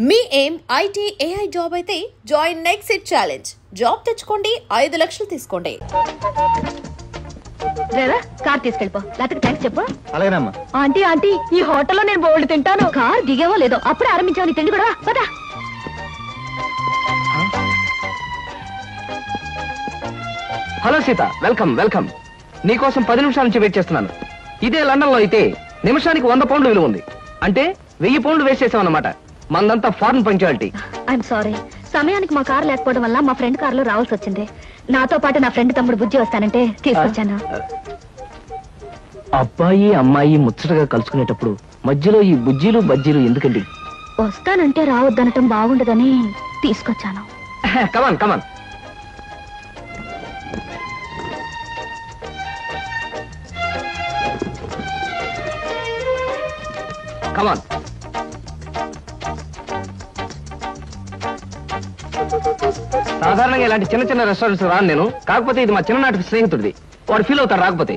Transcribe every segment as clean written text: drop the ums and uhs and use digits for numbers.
మీ ఏం IT AI job అయితే join next it challenge. Job తెచ్చుకోండి, 5 లక్షలు తీసుకోండి. కార్ తీసుకెళ్ళిపో, లేకపోతే థ్యాంక్స్ చెప్పు. అలాగేనమ్మా. ఆంటీ ఆంటీ, ఈ హోటల్లో నేను బోల్డ్ తింటాను. కార్ దిగేవో లేదో అప్పుడే ఆరంభించావు నీ తిండి కూడా. పదా. Hello Sita, welcome welcome. నీకోసం 10 నిమిషాల నుంచి వెయిట్ చేస్తున్నాను. ఇదే లండన్ లో అయితే నిమిషానికి 100 పౌండ్లు విలువ ఉంది. అంటే 1000 పౌండ్లు వేస్ట్ చేసాం అన్నమాట. మందంతా ఫారెన్ పంక్చువాలిటీ. ఐఎమ్ సారీ, సమయానికి మా కార్ లేకపోవడం వల్ల మా ఫ్రెండ్ కార్ లో రావాల్సి వచ్చింది. నాతో పాటు నా ఫ్రెండ్ తమ్ముడు బుజ్జి వస్తానంటే తీసుకొచ్చాను. అబ్బాయి అమ్మాయి ముచ్చటగా కలుసుకునేటప్పుడు మధ్యలో ఈ బుజ్జీలు బజ్జీలు ఎందుకండి? వస్తానంటే రావద్దనటం బాగుండదని తీసుకొచ్చాను. కమాన్ కమాన్. కమాన్. సాధారణంగా ఇలాంటి చిన్న చిన్న రెస్టారెంట్స్ రాను నేను. కాకపోతే ఇది మా చిన్ననాటి స్నేహితుడిది. వాడు ఫీల్ అవుతారు రాకపోతే.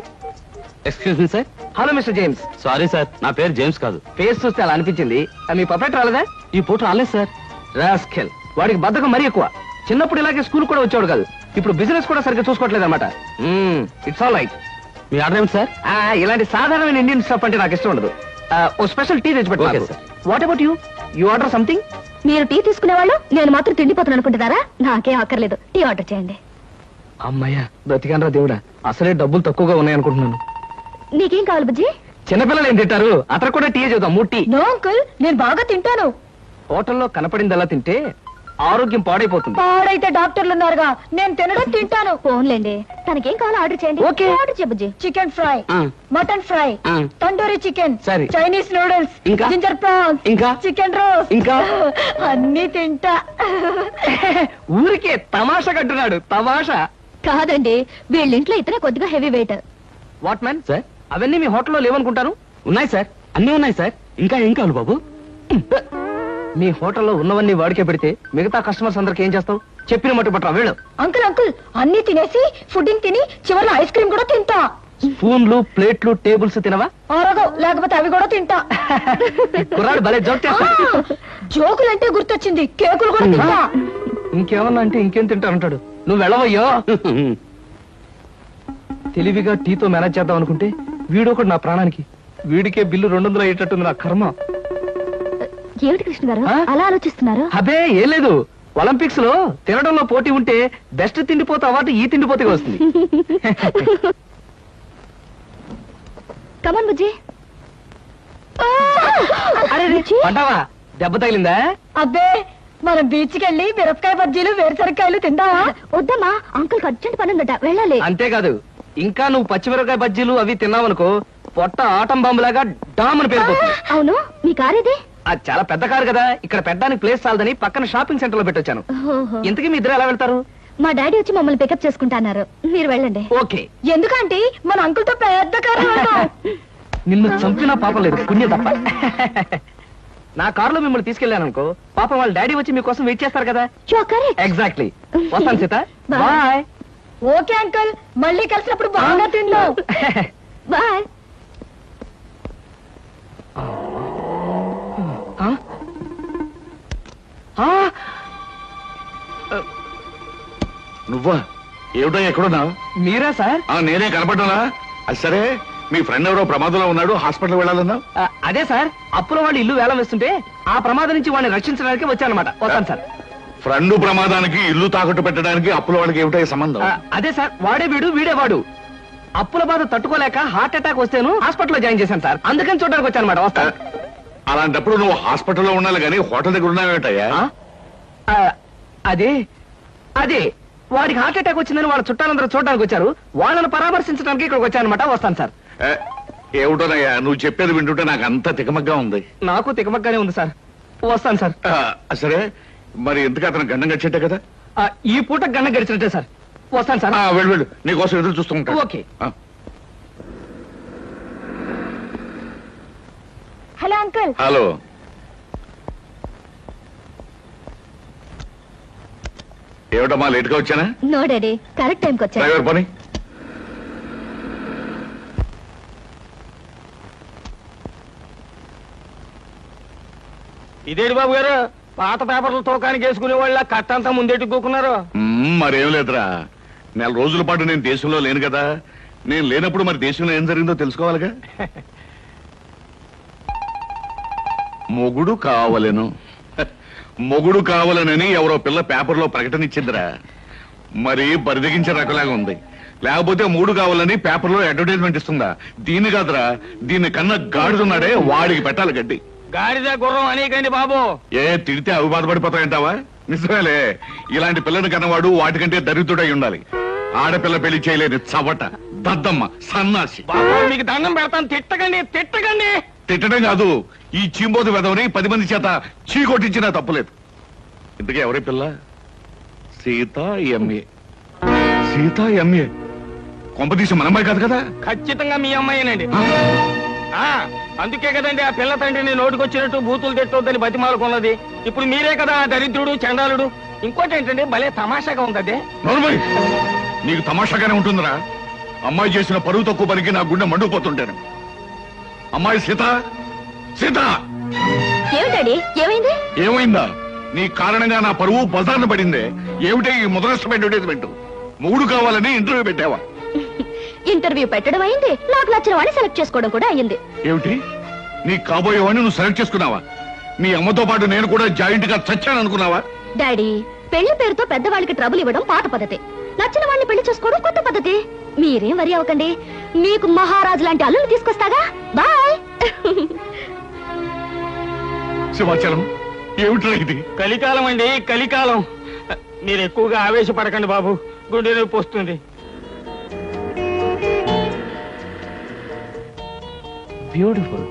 Excuse me sir. Hello mister James. Sorry sir, నా పేరు జేమ్స్ కాదు. ఫేస్ చూస్తే అలా అనిపించింది. మీ పర్ఫెక్ట్ రాలేదా? ఈ పూట రాలేదు సార్. రాస్కెల్, వాడికి బద్ధకం మరీ ఎక్కువ. చిన్నప్పుడు ఇలాగే స్కూల్ కూడా వచ్చాడు కాదు. ఇప్పుడు బిజినెస్ కూడా సరిగ్గా చూసుకోవట్లేదు అనమాట. It's all right. Me order ఏమిటి సార్? ఇలాంటి సాధారణమైన ఇండియన్ స్టఫ్ అంటే నాకు ఇష్టం ఉండదు. ఓ స్పెషల్ టీ తెచ్చి పెట్టారు. What about you? You order something? మీరు టీ తీసుకునేవాళ్ళు, నేను మాత్రం తిండిపోతాను అనుకుంటున్నారా? నాకేం అక్కర్లేదు, టీ ఆర్డర్ చేయండి. అమ్మయ్యా, బ్రతికానరా దేవుడా. అసలే డబ్బులు తక్కువగా ఉన్నాయనుకుంటున్నాను. నీకేం కావాలి బుజ్జి? చిన్నపిల్లలు ఏం తింటారు? అతను కూడా టీ చూద్దాం. 3 టీ. నో అంకుల్, నేను బాగా తింటాను. హోటల్లో కనపడిందలా తింటే ఆరోగ్యం పాడైపోతుంది. పాడైతే డాక్టర్లు ఉన్నారుగా, నేను తినడం తింటాను. ఫోన్లేండి, తనకేం కావాలో ఆర్డర్ చేయండి. ఓకే. ఆర్డర్ చేయ బుజ్జి. Chicken fry, mutton fry, tandoori chicken, సరే, చైనీస్ నూడిల్స్, ఇంకా జింజర్ ప్రాన్స్, ఇంకా చికెన్ రోస్ట్, ఇంకా అన్ని తింటా. ఊరికే తమాషా కట్టున్నాడు. తమాషా కాదండి, వీళ్ళింట్లో ఇతనే కొద్దిగా heavy weight. What man sir? అవన్నీ మీ హోటల్లో లేవనుకుంటాను. ఉన్నాయి సార్, అన్నీ ఉన్నాయి సార్. ఇంకా ఏం కావాలి బాబు? మీ హోటల్లో ఉన్నవన్నీ వాడికే పెడితే మిగతా కస్టమర్స్ అందరికి ఏం చేస్తావు? చెప్పిన మట్టు పట్టరా వెళ్ళు. అంకుల్ అంకుల్, అన్ని తినేసి ఫుడ్డింగ్ తిని చివరిలో ఐస్ క్రీమ్ కూడా తింటా. స్పూన్లు, ప్లేట్లు, టేబుల్స్ తినవా? ఆరగో, లేకపోతే అవి కూడా తింటా. కుర్రాడు భలే జోక్ చేస్తాడు. జోకులంటే గుర్తొచ్చింది, కేకులు కూడా తింటా. ఇంకేమన్నా అంటే ఇంకేం తింటానంటాడు. నువ్వు వెళ్ళవయ్యో. తెలివిగా టీతో మేనేజ్ చేద్దాం అనుకుంటే వీడొకడు నా ప్రాణానికి. వీడికే బిల్లు 200 అయ్యేటట్టుంది. నా కర్మ. ఏమిటి కృష్ణ గారు అలా ఆలోచిస్తున్నారు? అదే ఏం లేదు. ఒలింపిక్స్ లో తినడంలో పోటీ ఉంటే బెస్ట్ తిండిపోతే అవార్డు ఈ తిండిపోతే వస్తుంది. కమాన్ బుజ్జి. పంటావా? దెబ్బ తగిలిందా? అబ్బే, మనం బీచ్ కి వెళ్ళి మిరపకాయ బజ్జీలు, వేరుసరికాయలు తిందామా? వద్దమ్మా, అంకుల్ అర్జెంట్ పని ఉందట, వెళ్ళాలి. అంతేకాదు, ఇంకా నువ్వు పచ్చిమిరపకాయ బజ్జీలు అవి తిన్నావనుకో పొట్ట ఆటం బాంబులాగా డామ్ అని పేరుపోతుంది. అవును, మీ కార్ ఇది? అది చాలా పెద్ద కారు కదా, ఇక్కడ పెట్టడానికి ప్లేస్ చాలదని పక్కన షాపింగ్ సెంటర్ లో పెట్టొచ్చాను. ఇంతకీ మీ ఇద్దరు ఎలా వెళ్తారు? మా డాడీ వచ్చి మమ్మల్ని పికప్ చేసుకుంటున్నారు, మీరు వెళ్ళండి. ఓకే. ఎందుకంటే మన అంకుల్ తో పెద్ద కారు. నిన్ను చంపినా పాపం లేదు, పుణ్యం తప్ప. నా కారులో మిమ్మల్ని తీసుకెళ్లాను అనుకో, పాపం వాళ్ళ డాడీ వచ్చి మీకోసం వెయిట్ చేస్తారు కదా. ఎగ్జాక్ట్లీ. వస్తాను సీత, బాయ్. ఓకే అంకుల్, మళ్ళీ కలిసినప్పుడు బాగా తిందాం. బాయ్. నువ్వా? ఏమిటో ఎక్కడున్నా? మీరా సార్? నేనే కనపడ్డానా? అది సరే, మీ ఫ్రెండ్ ఎవరో ప్రమాదంలో ఉన్నాడు, హాస్పిటల్ వెళ్ళాలన్నా? అదే సార్, అప్పుల వాళ్ళు ఇల్లు వేలం వేస్తుంటే ఆ ప్రమాదం నుంచి వాడిని రక్షించడానికి వచ్చానమాట. వస్తాను సార్. ఫ్రెండ్ ప్రమాదానికి ఇల్లు తాకట్టు పెట్టడానికి అప్పుల వాళ్ళకి ఏమిటో సంబంధం? అదే సార్, వాడే వీడు వీడే వాడు. అప్పుల బాధ తట్టుకోలేక హార్ట్ అటాక్ వస్తేను హాస్పిటల్లో జాయిన్ చేశాను సార్. అందుకని చూడడానికి వచ్చానమాట. వస్తాను. అలాంటప్పుడు నువ్వు హాస్పిటల్లో ఉండాలి కానీ హోటల్ దగ్గర ఉన్నావేటయ్యా? అదే అదే వాడికి హార్ట్ అటాక్ వచ్చిందని వాళ్ళ చుట్టాలందరూ చూడడానికి వచ్చారు. వాళ్ళని పరామర్శించడానికి ఇక్కడికి వచ్చానమాట. వస్తాను సార్. ఏమిటోనయ్యా నువ్వు చెప్పేది వింటుంటే నాకు అంత తికమగ్గా ఉంది. నాకు తికమగ్గానే ఉంది సార్. వస్తాను సార్. సరే, మరి ఎందుకు అతను గండం గడిచేట్టే కదా? ఈ పూట గండం గడిచినట్టే సార్. వస్తాను సార్. వెళ్ళు వెళ్ళు, నీకోసం ఎదురు చూస్తూ ఉంటాను. ఓకే. Hello uncle. హలో. ఏమిటమ్మా లేట్ గా వచ్చానా? నో డాడీ, కరెక్ట్ టైంకి వచ్చా. డ్రైవర్ పని. ఇదేంటి బాబు గారు పాత పేపర్లు తోకానికి వేసుకునే వాళ్ళ కట్టంతా ముందెట్టుకున్నారు. మరేం లేదురా, నెల రోజుల పాటు నేను దేశంలో లేను కదా. నేను లేనప్పుడు మరి దేశంలో ఏం జరిగిందో తెలుసుకోవాలిగా. మొగుడు కావలేను, మొగుడు కావాలనని ఎవరో పిల్ల పేపర్లో ప్రకటన ఇచ్చిందిరా. మరి బరిదగించే రకలాగా ఉంది. లేకపోతే మూడు కావాలని పేపర్లో అడ్వర్టైజ్మెంట్ ఇస్తుందా? దీన్ని కాదురా, దీన్ని కన్నా గాడిదున్నాడే వాడికి పెట్టాలి గడ్డి. గాడిద గుర్రం అనేకండి బాబు. తిడితే అవి బాధపడిపోతాయంటావా? నిజమేలే, ఇలాంటి పిల్లని కన్నవాడు వాటికంటే దరిద్రుడై ఉండాలి. ఆడపిల్ల పెళ్లి చేయలేని చవట, దద్దమ్మ, సన్నాసి. బాబు మీకు దండం పెడతాను, తిట్టకండి తిట్టకండి. తిట్టడం కాదు, ఈ చీంబోతు వెదవని 10 మంది చేత చీకొట్టించినా తప్పులేదు. ఇంతకీ ఎవరి పిల్ల? సీత ఎంఏ. సీత ఎంఏ కొంపదీసి మన అమ్మాయి కాదు కదా? ఖచ్చితంగా మీ అమ్మాయినండి. అందుకే కదండి ఆ పిల్ల తండ్రిని నోటికొచ్చినట్టు బూతులు తిట్టొద్దని బతిమాలకున్నది. ఇప్పుడు మీరే కదా ఆ దరిద్రుడు, చండాలుడు. ఇంకోటి ఏంటండి, భలే తమాషాగా ఉంది. నోర్మై, నీకు తమాషాగానే ఉంటుందిరా. అమ్మాయి చేసిన పరువు తక్కువ పనికి నా గుండె మండుకుపోతుంటాను. అమ్మాయి సీత, సీత ఏమైంది? ఏమైందా? నీ కారణంగా నా పరువు బజార్ను పడిందే. ఏమిటే ఈ ముదనష్టమైన అడ్వర్టైజ్మెంట్? మూడు కావాలని ఇంటర్వ్యూ పెట్టావా? ఇంటర్వ్యూ పెట్టడం అయింది, నాకు నచ్చిన వాడిని సెలెక్ట్ చేసుకోవడం కూడా అయింది. ఏమిటి, నీ కాబోయేవాడిని నువ్వు సెలెక్ట్ చేసుకున్నావా? మీ అమ్మతో పాటు నేను కూడా జాయింట్ గా చచ్చాను అనుకున్నావా? డాడీ, పెళ్లి పేరుతో పెద్దవాళ్ళకి ట్రబుల్ ఇవ్వడం పాత పద్ధతి, నచ్చిన వాడిని పెళ్లి చేసుకోవడం కొత్త పద్ధతి. మీరేం వరి అవ్వకండి, మీకు మహారాజు లాంటి అల్లుని తీసుకొస్తాగా. బాయ్. శివాచలం, ఏమిట్రా ఇది? కలికాలం అండి, కలికాలం. మీరు ఎక్కువగా ఆవేశపడకండి బాబు, గుండె నొప్పి వస్తుంది. బ్యూటిఫుల్.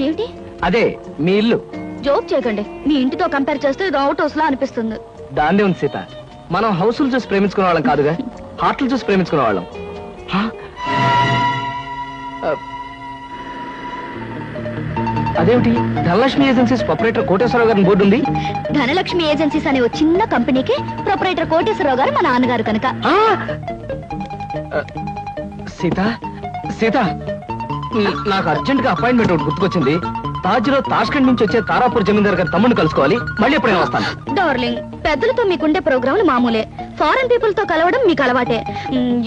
ఏమిటి? అదే మీ ఇల్లు. జోక్ చేయకండి, మీ ఇంటితో కంపేర్ చేస్తే ఇది అవుట్ హౌస్ లా అనిపిస్తుంది. దాన్నే ఉంది సీత, మనం హౌసులు చూసి ప్రేమించుకునే వాళ్ళం కాదుగా, హార్ట్లు చూసి ప్రేమించుకునే వాళ్ళం. అదేమిటి, ధనలక్ష్మి ఏజెన్సీస్ ప్రొపరేటర్ కోటేశ్వరరావు గారి బోర్డు ఉంది. ధనలక్ష్మి ఏజెన్సీస్ అనే ఒక చిన్న కంపెనీకి ప్రొపరేటర్ కోటేశ్వరరావు గారు మా నాన్నగారు కనుక. సీత, సీత, నాకు అర్జెంట్ గా అపాయింట్మెంట్ ఒకటి గుర్తుకొచ్చింది. తాజ్లో తాష్కండ్ నుంచి వచ్చే తారాపూర్ జమీందార్ గారి తమ్ముడిని కలుసుకోవాలి. మళ్ళీ ఎప్పుడైనా వస్తాను. డార్లింగ్, పెద్దలతో మీకుండే ప్రోగ్రాములు మామూలే, ఫారెన్ పీపుల్ తో కలవడం మీకు అలవాటే.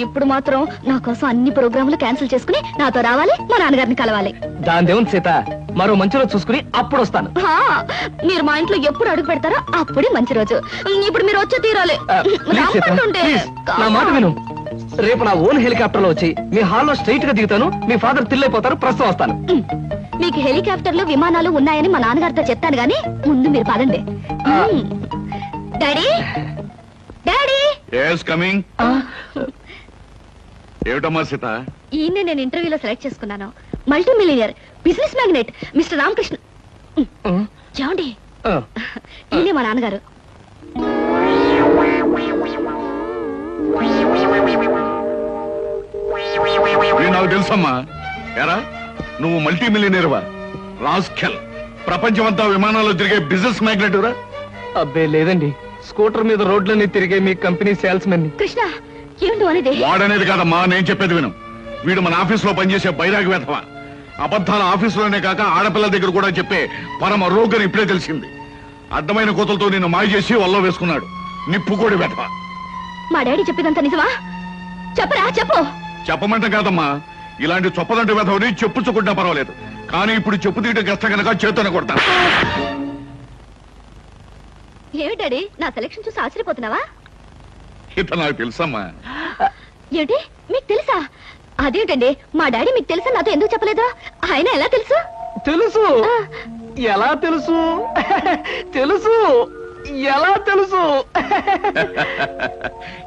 ఇప్పుడు మాత్రం నా కోసం అన్ని ప్రోగ్రాములు క్యాన్సిల్ చేసుకుని నాతో రావాలి, మా నాన్నగారిని కలవాలి. దాని దేవుని సీత, మరో మంచి రోజు చూసుకుని అప్పుడు వస్తాను. మీరు మా ఇంట్లో ఎప్పుడు అడుగు పెడతారో అప్పుడే మంచి రోజు. ఇప్పుడు మీరు వచ్చే తీరాలి. ప్లీజ్ సీత, ప్లీజ్, నా మాట విను. రేపు నా ఓన్ హెలికాప్టర్ లో వచ్చి మీ హాల్లో స్ట్రైట్ గా దిగుతాను. మీ ఫాదర్ తిల్లైపోతారు. ప్రస్తుతం వస్తాను. మీకు హెలికాప్టర్లు, విమానాలు ఉన్నాయని మా నాన్నగారితో చెప్తాను గానీ ముందు మీరు పదండి. Daddy, daddy. yes coming. ఏమిటమ్మా సీత? ఈయన్ని నేను ఇంటర్వ్యూలో సెలెక్ట్ చేసుకున్నాను. Multi millionaire, business magnate mister Ramakrishna. చూడండి, ఈయనే మా నాన్నగారు. నాకు తెలుసమ్మా. ఎరా, నువ్వు మల్టీ మిలియనర్వా? రాస్కెల్, ప్రపంచమంతా విమానాల్లో తిరిగే బిజినెస్ మ్యాగ్నెట్ రా? అబ్బే లేదండి, స్కూటర్ మీద రోడ్లన్నీ తిరిగే మీ కంపెనీ సేల్స్ మెన్. కృష్ణ, ఏమిటి అనేది? వాడనేది కాదమ్మా, నేను చెప్పేది విను. వీడు మన ఆఫీస్ లో పనిచేసే బైరాగి వేధవా. అబద్ధాల ఆఫీసులోనే కాక ఆడపిల్లల దగ్గర కూడా చెప్పే పరమ రోగని ఇప్పుడే తెలిసింది. అడ్డమైన కోతలతో నిన్ను మాయ చేసి వల్ల వేసుకున్నాడు. నిప్పుకోడి వేధవా. మా డాడీ చెప్పేదంతా నిజమా? చెప్పరా, చెప్పు. చెప్పమంటే కాదమ్మా, ఇలాంటి చొప్పదంటి వేధవని చెప్పుచ్చుకుంటా పర్వాలేదు, కానీ ఇప్పుడు చెప్పు తీయడం కష్టం కనుక చేతోనే కొడతా. ఏమిటి డాడీ, నా సెలక్షన్ చూసి ఆశ్చర్యపోతున్నావా? ఇత నాకు తెలుసమ్మా. ఏమిటి, మీకు తెలుసా? అదేమిటండి, మా డాడీ మీకు తెలుసా నాతో ఎందుకు చెప్పలేదు? ఆయన ఎలా తెలుసు? తెలుసు. ఎలా తెలుసు? తెలుసు. ఎలా తెలుసు?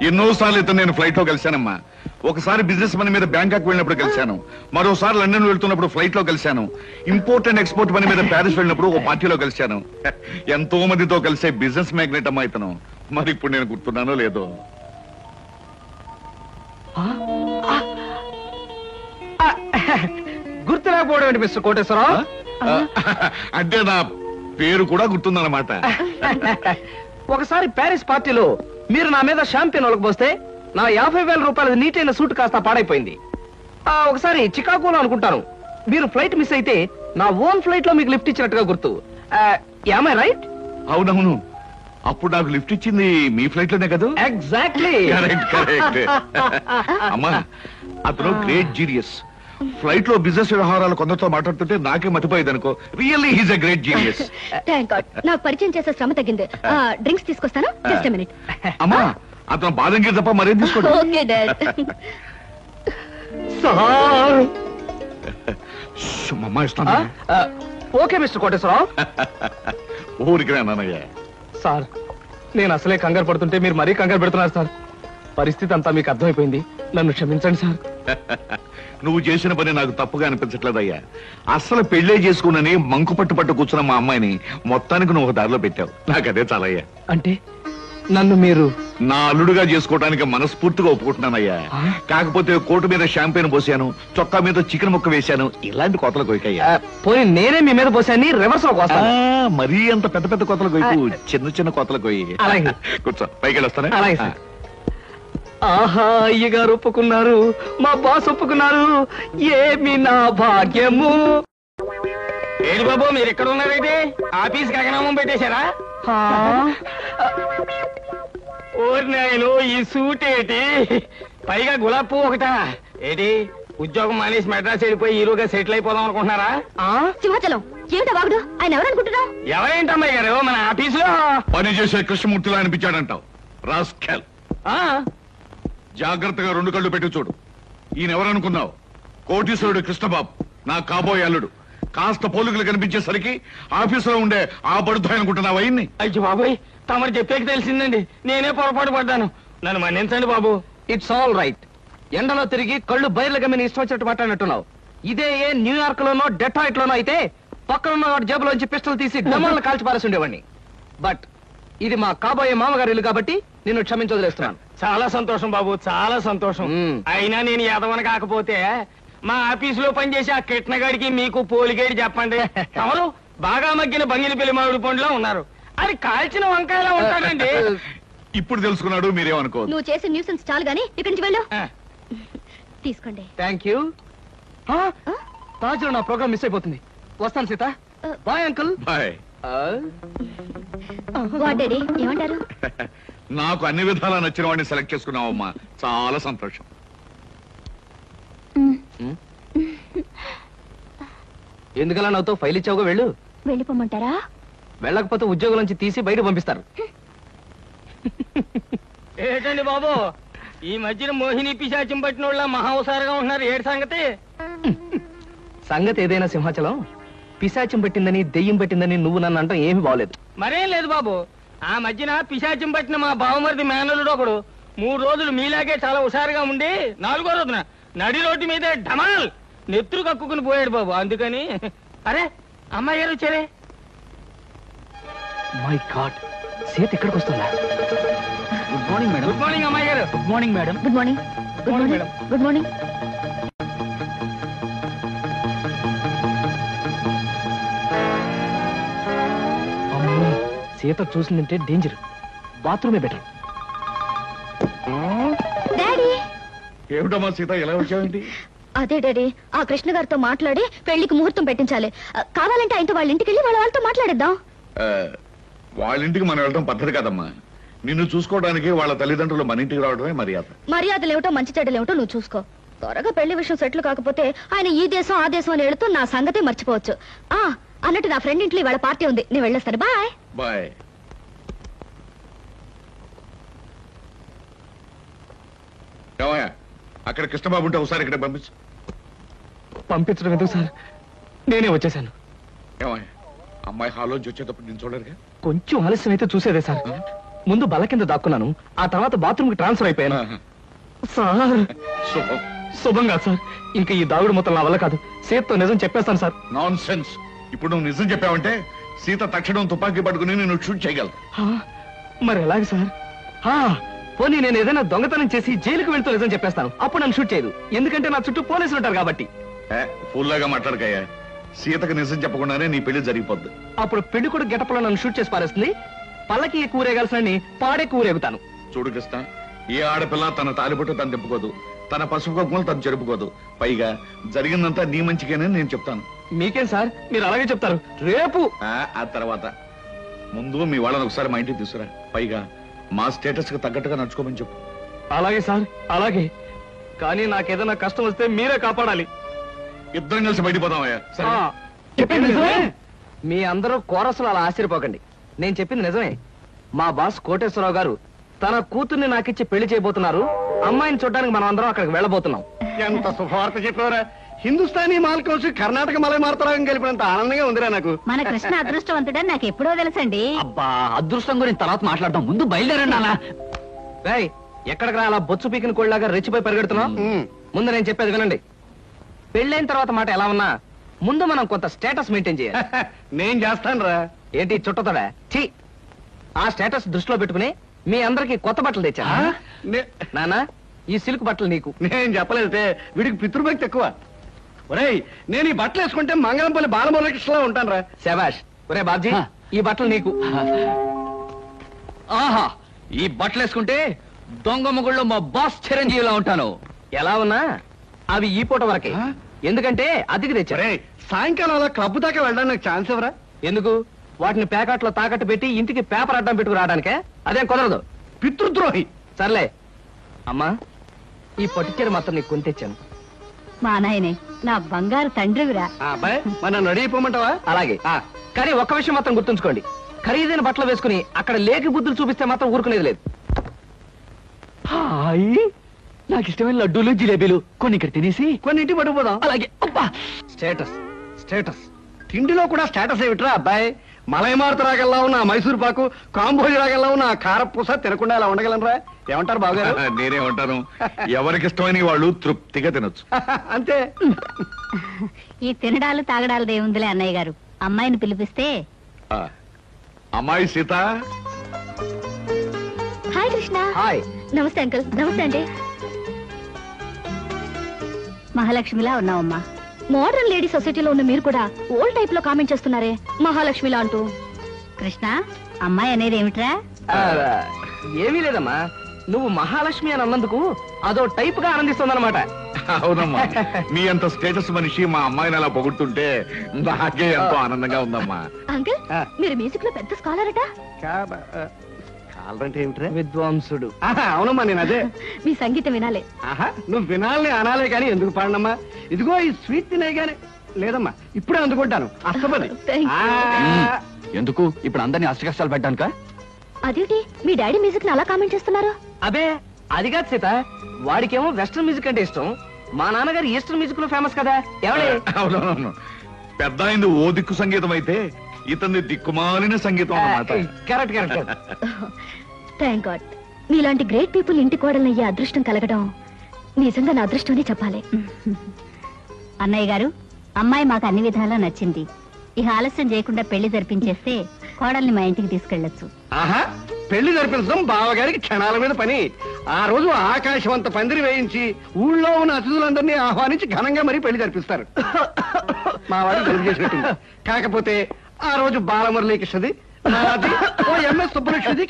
ఎన్నోసార్లు ఇతను నేను ఫ్లైట్ లో కలిశానమ్మా. ఒకసారి బిజినెస్ పని మీద బ్యాంకాక్ వెళ్ళినప్పుడు కలిశాను, మరోసారి లండన్ వెళ్తున్నప్పుడు ఫ్లైట్ లో కలిశాను, ఇంపోర్ట్ అండ్ ఎక్స్పోర్ట్ పని మీద ప్యారిస్ వెళ్ళినప్పుడు ఒక పార్టీలో కలిశాను. ఎంతో మందితో కలిసే బిజినెస్ మ్యాగ్నెట్ అమ్మా ఇతను. మరి ఇప్పుడు నేను గుర్తున్నానో లేదో. గుర్తు లేకపోవడం ఏంటి మిస్టర్ కోటేశ్వరరావు? అంటే నా పేరు కూడా గుర్తుందన్నమాట. ఒకసారి ప్యారిస్ పార్టీలో మీరు నా మీద షాంపియన్ ఒలకపోస్తే నా 50,000 రూపాయల నీటైన సూట్ కాస్త పాడైపోయింది. ఒకసారి చికాగోలో అనుకుంటాను మీరు ఫ్లైట్ మిస్ అయితే నా ఓన్ ఫ్లైట్ లో మీకు లిఫ్ట్ ఇచ్చినట్టుగా గుర్తు. Am I right? అవునవును, అప్పుడు నాకు లిఫ్ట్ ఇచ్చింది మీ ఫ్లైట్ లోనే కదా? ఎగ్జాక్ట్లీ. Correct correct. అమ్మా, అతను గ్రేట్ జీనియస్. ఫ్లైట్ లో బిజినెస్ వ్యవహారాలు కొందరితో మాట్లాడుతుంటే నాకే మతిపోయేది అనుకో. Really he's a great genius. Thank God, నాకు పరిచయం చేసే శ్రమ తగ్గింది. డ్రింక్స్ తీసుకొస్తాను, జస్ట్ మినిట్. అమ్మా, అతను బాదంగిరి తప్ప మరేం తీసుకోండి. Okay dad. సార్. అమ్మా ఇస్తాను. Okay mister Koteswararao. ఊరికి నాన్నయ్య. సార్, నేను అసలే కంగారు పడుతుంటే మీరు మరీ కంగారు పెడుతున్నారు సార్. పరిస్థితి అంతా మీకు అర్థమైపోయింది, నన్ను క్షమించండి సార్. నువ్వు చేసిన పని నాకు తప్పుగా అనిపించట్లేదయ్యా. అస్సలు పెళ్లే చేసుకున్నని మంకు పట్టు కూర్చున్న మా అమ్మాయిని మొత్తానికి నువ్వు ఒక దారిలో పెట్టావు. నాకదే చాలయ్యా. అంటే నన్ను మీరు నా అల్లుడుగా చేసుకోవడానికి మనస్ఫూర్తిగా ఒప్పుకుంటున్నానయ్యా. కాకపోతే కోటు మీద షాంపెయిన్ పోసాను, చొక్కా మీద చికెన్ ముక్క వేశాను, ఇలాంటి కోతలు కొయ్యకయ్యా. పోయి నేనే మీ మీద పోసాన్ని రివర్స్ లో కోస్తాను. మరీ అంత పెద్ద పెద్ద కోతలు కొయ్యకు, చిన్న చిన్న కోతలు కొయ్యి. అలాగే. కూర్చో, పైకి వెళ్ళొస్తానే. అలాగే సార్. ఆహా, అయ్యగారు ఒప్పుకున్నారు, మా బాస్ ఒప్పుకున్నారు, ఏమి నా భాగ్యము. ఏంటి బాబు మీరు ఎక్కడ ఉన్నారైతే? ఆఫీస్ గగనామం పెట్టేశారా? ఓరి నాయను, ఈ సూట్ ఏంటి, పైగా గులాబ్ పువ్వు ఒకటా ఏంటి? ఉద్యోగం మానేసి మెడ్రాస్ వెళ్ళిపోయి హీరోగా సెటిల్ అయిపోదాం అనుకుంటున్నారా? సింహాచలం, ఏమిటా వాగుడు? ఆయన ఎవరనుకుంటున్నావు? ఎవరేంటమ్మాయి గారు, మన ఆఫీసులో పని చేసే కృష్ణమూర్తిలా అనిపించాడంటావు. రాస్కెల్. జాగ్రత్తగా రెండు కళ్ళు పెట్టి చూడు. ఈయన ఎవరనుకున్నావు? కోటీశ్వరుడు కృష్ణబాబు, నా కాబోయే అల్లుడు. కాస్త పోలికలు కనిపించేసరికి ఆఫీసులో ఉండే ఆ బడుద్దాయి అనుకుంటున్నావు అయ్యింది. అయ్యో బాబోయ్, తమరు చెప్పేకి తెలిసిందండి, నేనే పొరపాటు పడ్డాను, నన్ను మన్నించండి బాబు. It's all right. ఎండలో తిరిగి కళ్ళు బయర్లు గమ్మిని ఇష్టం వచ్చినట్టు మాట్లాడినట్టున్నావు. ఇదే ఏ న్యూయార్క్ లోనో డెట్రాయిట్ లోనో అయితే పక్కనున్న వాడి జేబులోంచి పిస్టల్ తీసి డమాలను కాల్చి పారేసి ఉండేవాడిని. బట్ ఇది మా కాబోయే మామగారి ఇల్లు కాబట్టి నిన్ను క్షమించి వదిలేస్తున్నాను. చాలా సంతోషం బాబు, చాలా సంతోషం. అయినా నేను ఎదవని కాకపోతే మా ఆఫీసులో పనిచేసి ఆ కిట్నగాడికి మీకు పోలిగేడి చెప్పండి. ఎవరు బాగా మగ్గిన బంగిన పెళ్లి మామిడి పండులో ఉన్నారు, అది కాల్చిన వంకాయలా ఉంటాడండి. ఇప్పుడు తెలుసుకున్నాడు, మీరేమనుకోవద్దు. నువ్వు చేసే న్యూసెన్స్ చాలు గానీ ఇక్కడి నుంచి వెళ్ళు. తీసుకోండి. Thank you. తాజులో నా ప్రోగ్రామ్ మిస్ అయిపోతుంది. వస్తాను Sita. Bye uncle. Bye. What daddy, ఏమంటారు? నాకు అన్ని విధాలా నచ్చిన వాడిని సెలెక్ట్ చేసుకున్నావమ్మా, చాలా సంతోషం. ఎందుకలా నాతో ఫైల్ ఇచ్చావుగా, వెళ్ళు. వెళ్ళిపోమంటారా? వెళ్ళకపోతే ఉద్యోగం నుంచి తీసి బయట పంపిస్తారు. ఏంటండి బాబు, ఈ మధ్యన మోహిని పిశాచం పట్టిన వాళ్ళ మహావసారగా ఉంటున్నారు, ఏడు సంగతి? సంగతి ఏదైనా సింహాచలం, పిశాచం పెట్టిందని దెయ్యం పెట్టిందని నువ్వు నన్ను అంటాం ఏమి బాగలేదు. మరేం లేదు బాబు, ఆ మధ్యన పిశాచం పట్టిన మా బావమరిది మేనలుడు ఒకడు 3 రోజులు మీలాగే చాలా హుషారుగా ఉండి 4వ రోజున నడి రోడ్డు మీదే ఢమాల్ నెత్తురు కక్కుకుని పోయాడు బాబు. అందుకని అరే అమ్మాయి గారు వచ్చారే. మై గాడ్, సీత ఎక్కడికి వస్తుందా? Good morning madam. Good morning అమ్మాయి గారు. Good morning madam. Good morning. Good morning madam. Good morning. అమ్మో, సీత చూసిందంటే డేంజర్. బాత్రూమే బెటర్. డాడీ. ఏమిటమ్మా సీత, ఎలా వచ్చావేంటి? అదే డాడీ, ఆ కృష్ణ గారితో మాట్లాడి పెళ్లికి ముహూర్తం పెట్టించాలి. కావాలంటే ఆయనతో వాళ్ళ ఇంటికి వెళ్ళి వాళ్ళతో మాట్లాడేద్దాం. వాళ్ళ ఇంటికి మనం వెళ్ళడం పద్ధతి కాదమ్మా. నిన్ను చూసుకోవడానికి వాళ్ళ తల్లిదండ్రులు మన ఇంటికి రావడమే మర్యాద. మర్యాదలు ఏమిటో మంచి చెడ్డలు ఏమిటో నువ్వు చూసుకో. త్వరగా పెళ్లి విషయం సెటిల్ కాకపోతే ఆయన ఈ దేశం ఆ దేశం అని వెళుతూ నా సంగతే మర్చిపోవచ్చు. అన్నట్టు నా ఫ్రెండ్ ఇంట్లో ఇవాళ పార్టీ ఉంది, నేను వెళ్ళేస్తాను. బాయ్. బాయ్. ఏమయ్యా, అక్కడ కృష్ణబాబు ఉంటే ఒకసారి ఇక్కడ పంపించు. పంపించడం ఎందుకు సార్, నేనే వచ్చేసాను. ఏమయ్యా, అమ్మాయి హాల్లోంచి వచ్చేటప్పుడు నేను చూడరుగా? కొంచెం ఆలస్యం అయితే చూసేదే సార్. ముందు బల్ల కింద దాక్కున్నాను, ఆ తర్వాత బాత్రూమ్ కి ట్రాన్స్ఫర్ అయిపోయాను. సార్ శుభం. శుభంగా సార్, ఇంకా ఈ దాగుడు మొత్తం నా వల్ల కాదు. సీతతో నిజం చెప్పేస్తాను సార్. Non sense. ఇప్పుడు నువ్వు నిజం చెప్పావంటే సీత తక్షణం తుపాకీ పట్టుకుని నేను షూట్ చేయగలను. మరి ఎలాగ సార్? పోనీ నేను ఏదైనా దొంగతనం చేసి జైలుకు వెళ్తూ నిజం చెప్పేస్తాను, అప్పుడు నన్ను షూట్ చేయదు. ఎందుకంటే నా చుట్టూ పోలీసులు ఉంటారు కాబట్టి. ఫుల్లాగా మాట్లాడకయ్యా. సీతకు నిజం చెప్పకుండానే నీ పెళ్లి జరిగిపోద్ది. అప్పుడు పెళ్లి కూడా గెటప్లో నన్ను షూట్ చేసి పారేస్తుంది. పల్లకి కూరేగాల్సిన పాడే కూరేగుతాను. చూడు కృష్ణ, ఏ ఆడపిల్ల తన తాలిబొట్టు తను తిప్పుకోదు, తన పసుపు కుంకుమలు తను జరుపుకోదు. పైగా జరిగిందంతా నీ మంచిగానే నేను చెప్తాను. మీకేం సార్, మీరు అలాగే చెప్తారు. రేపు ఆ తర్వాత ముందు మీ వాళ్ళని ఒకసారి మా ఇంటికి తీసుకురా. పైగా మా స్టేటస్ కి తగ్గట్టుగా నడుచుకోమని చెప్పు. అలాగే సార్, అలాగే. కానీ నాకేదైనా కష్టం వస్తే మీరే కాపాడాలి. ఇద్దరం కలిసి బయటపోదామయ్యా. సరే? ఆ, చెప్పింది నిజమే. మీ అందరూ కోరసులు అలా ఆశ్చర్యపోకండి. నేను చెప్పింది నిజమే. మా బాస్ కోటేశ్వరరావు గారు తన కూతుర్ని నాకిచ్చి పెళ్లి చేయబోతున్నారు. అమ్మాయిని చూడడానికి మనం అందరం అక్కడికి వెళ్ళబోతున్నాం. ఎంత శుభవార్త చెప్పారా! హిందుస్థానీ మాల్ కలిసి కర్ణాటక మలై మార్తరాగం కలిపినంత ఆనందంగా ఉందిరా నాకు. మన కృష్ణ అదృష్టవంతుడని నాకు ఎప్పుడో తెలుసండి. అబ్బా, అదృష్టం గురించి తర్వాత మాట్లాడదాం. ముందు బయలుదేరండి అలా. ఎక్కడికి రా అలా బొచ్చు పీకిన కోళ్ళగా రెచ్చిపోయి పరిగెడుతున్నాం? ముందు నేను చెప్పేది వినండి. పెళ్ళైన తర్వాత మాట ఎలా ఉన్నా ముందు మనం కొంత స్టేటస్ మెయింటైన్ చేయాలి. నేను చేస్తాను రా. ఏంటి చుట్టతోడా? ఛీ! ఆ స్టేటస్ దృష్టిలో పెట్టుకుని మీ అందరికి కొత్త బట్టలు తెచ్చా. నానా, ఈ సిల్క్ బట్టలు నీకు. నేను చెప్పలేదే, వీడికి పితృభక్తి ఎక్కువ. ఒరేయ్, నేను ఈ బట్టలు వేసుకుంటే మంగళంపల్లి బాలమురకృష్ణలా ఉంటాను రా. శబాష్. ఒరే బాబ్జీ, ఈ బట్టలు నీకు. ఆహా, ఈ బట్టలు వేసుకుంటే దొంగ మొగుళ్ళో మా బాస్ చిరంజీవిలా ఉంటాను. ఎలా ఉన్నా అవి ఈ పూట వరకే. ఎందుకంటే అద్దెకి తెచ్చారు. ఒరేయ్, సాయంకాలం అలా క్లబ్ దాకా వెళ్ళడానికి నాకు ఛాన్స్ ఎవరా? ఎందుకు? వాటిని ప్యాకెట్లో తాకట్టు పెట్టి ఇంటికి పేపర్ అడ్డం పెట్టుకు రావడానికే? అదేం కుదరదు. పితృద్రోహి. సర్లే అమ్మా, ఈ పట్టుచీర మాత్రం నీకు కొని తెచ్చాను. మా నాయనే నా బంగారు తండ్రివిరా. అబ్బాయి, మన రెడీ అయిపోమంటావా? అలాగే. కానీ ఒక్క విషయం మాత్రం గుర్తుంచుకోండి. ఖరీదైన బట్టలు వేసుకుని అక్కడ లేకి బుద్ధులు చూపిస్తే మాత్రం ఊరుకునేది లేదు. హాయ్, నాకు ఇష్టమైన లడ్డూలు జిలేబీలు కొన్ని ఇక్కడ తినేసి కొన్ని ఇంటికి పట్టుకుపోదాం. అలాగే. అబ్బా, స్టేటస్ స్టేటస్. తిండిలో కూడా స్టేటస్ ఏమిట్రా అబ్బాయి? మలైమారుత రాగల్లా ఉన్న మైసూర్ పాకు, కాంబోజి రాగల్లా ఉన్న కారపూస తినకుండా ఇలా ఉండగలనరా? ఏమంటారు బావగారు? నేనే ఉంటాను. ఎవరికి ఇష్టమైన వాళ్ళు తృప్తిగా తినొచ్చు. అంతే. ఈ తినడాలు తాగడాలు దేవుందిలే అన్నయ్య గారు. అమ్మాయిని పిలిపిస్తే. ఆ, అమ్మాయి సీత. హాయ్ కృష్ణ. హాయ్. నమస్తే అంకుల్. నమస్తే అండి. మహాలక్ష్మిలా ఉన్నావమ్మా. మోడర్న్ లేడీ సొసైటీలో ఉన్న మీరు కూడా ఓల్డ్ టైప్ లో కామెంట్ చేస్తున్నారే మహాలక్ష్మిలా అంటూ. కృష్ణ, అమ్మాయి అనేది ఏమిట్రా? ఏమీ లేదమ్మా, నువ్వు మహాలక్ష్మి అని అన్నందుకు అదో టైప్ గా ఆనందిస్తుందన్నమాట. అవునమ్మా, మీ అంత స్టేటస్ మనిషి మా అమ్మాయిని అలా పొగుడుతుంటే నాకే ఎంతో ఆనందంగా ఉందమ్మా. అంకుల్, మీరు మ్యూజిక్ లో పెద్ద స్కాలర్ అట. కాలంటే ఏమిట్రా? విద్వాంసుడు. అవునమ్మా, నేను అదే. మీ సంగీతం వినాలే. ఆహా, నువ్వు వినాలని అనాలే కానీ ఎందుకు పాడనమ్మా? ఇదిగో ఈ స్వీట్ తినే గానీ. లేదమ్మా, ఇప్పుడే అందుకుంటాను. అస్తపది. Thank you. ఎందుకు ఇప్పుడు అందరినీ అష్ట కష్టాలు పెట్టానుక? అదేంటి మీ డాడీ మ్యూజిక్ ని అలా కామెంట్ చేస్తున్నారు? అబే, అది కాదు సీత. వాడికేమో వెస్టర్న్ మ్యూజిక్ అంటే ఇష్టం. మా నాన్నగారు ఈస్టర్న్ మ్యూజిక్ లో ఫేమస్ కదా. ఎవడే? అవునవును, పెద్ద అయింది ఓ దిక్కు సంగీతం అయితే ఇతని దిక్కుమాలిన సంగీతం అన్నమాట. Correct correct. Thank God. మీలాంటి గ్రేట్ పీపుల్ ఇంటి కోడల్ని అయ్యే అదృష్టం కలగడం నిజంగా నా అదృష్టం అని చెప్పాలి. అన్నయ్య గారు, అమ్మాయి మాకు అన్ని విధాలా నచ్చింది. ఇక ఆలస్యం చేయకుండా పెళ్లి జరిపించేస్తే కోడల్ని మా ఇంటికి తీసుకెళ్లొచ్చు. ఆహా, పెళ్లి జరిపించడం బావగారికి క్షణాల మీద పని. ఆ రోజు ఆకాశవంత పందిరి వేయించి ఊళ్ళో ఉన్న అతిథులందరినీ ఆహ్వానించి ఘనంగా మరీ పెళ్లి జరిపిస్తారు. మా వాడు జరుపు చేసినట్టు. కాకపోతే ఆ రోజు బాలమురళీకృష్ణది, నాది, ఓ ఎంఎస్ సుబ్బలక్ష్మిది